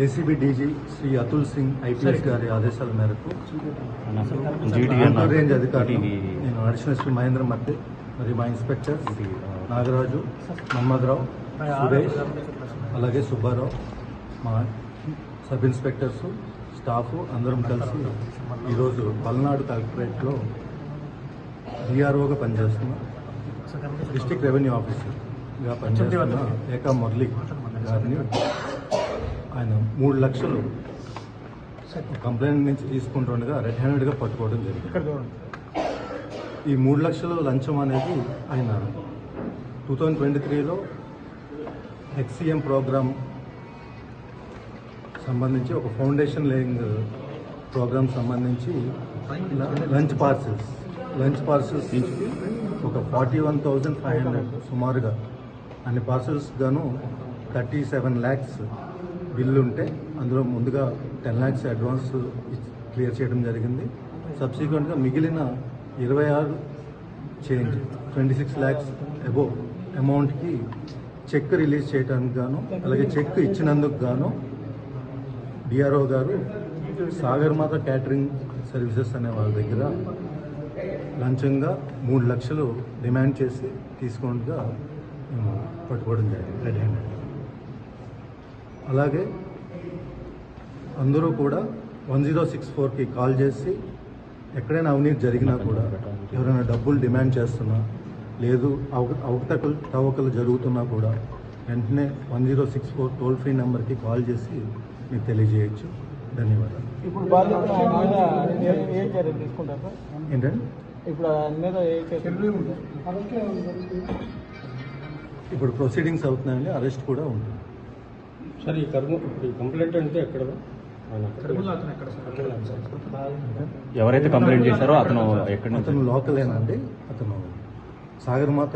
ACB DG Shri Atul Singh IPS గారి ఆదేశాల మేరకు రేంజ్ అధికారులు నేను అడిషనల్ శ్రీ మహేంద్ర మధ్య మరియు మా ఇన్స్పెక్టర్ నాగరాజు, మన్మథరావు, సురేష్, అలాగే సుబ్బారావు, మా సబ్ ఇన్స్పెక్టర్స్, స్టాఫ్ అందరం కలిసి ఈరోజు పల్నాడు కలెక్టరేట్లో డిఆర్ఓగా పనిచేస్తున్న డిస్ట్రిక్ట్ రెవెన్యూ ఆఫీసర్గా పనిచేస్తున్న ఏకా మురళి గారిని ఆయన 3 లక్షలు కంప్లైంట్ నుంచి తీసుకుంటుండగా రెడ్ హ్యాండెడ్గా పట్టుకోవడం జరిగింది. ఈ 3 లక్షల లంచం అనేది ఆయన 2023లో హెచ్సిఎం ప్రోగ్రామ్ సంబంధించి ఒక ఫౌండేషన్ లేయింగ్ ప్రోగ్రామ్ సంబంధించి లంచ్ పార్సల్స్ ఒక 41,500 సుమారుగా అన్ని పార్సల్స్ గాను 37 lakhs బిల్లు ఉంటే అందులో ముందుగా 10 lakhs అడ్వాన్స్ క్లియర్ చేయడం జరిగింది. సబ్సిక్వెంట్గా మిగిలిన 26 చేంజ్ 26 lakhs అబోవ్ అమౌంట్కి చెక్ రిలీజ్ చేయడానికి గాను, అలాగే చెక్ ఇచ్చినందుకు గాను డిఆర్ఓ గారు సాగర్మాత క్యాటరింగ్ సర్వీసెస్ అనే వాళ్ళ దగ్గర లంచంగా 3 లక్షలు డిమాండ్ చేసి తీసుకున్నట్టుగా పట్టుకోవడం జరిగింది రెడ్ హ్యాండెడ్. అలాగే అందరూ కూడా 1064కి కాల్ చేసి ఎక్కడైనా అవినీతి జరిగినా కూడా, ఎవరైనా డబ్బులు డిమాండ్ చేస్తున్నా, లేదు అవకతవకలు జరుగుతున్నా కూడా వెంటనే 1064 టోల్ ఫ్రీ నెంబర్కి కాల్ చేసి మీకు తెలియజేయచ్చు. ధన్యవాదాలు. ఏంటంటే ఇప్పుడు ప్రొసీడింగ్స్ అవుతున్నాయండి, అరెస్ట్ కూడా ఉంటుంది. సార్ ఈ కంప్లైంట్ అంటే ఎక్కడ ఎవరైతే కంప్లైంట్ చేశారో అతను అతను లోకలేనండి. అతను సాగర్మాత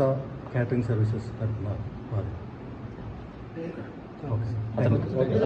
క్యాటరింగ్ సర్వీసెస్ తరఫున వారు.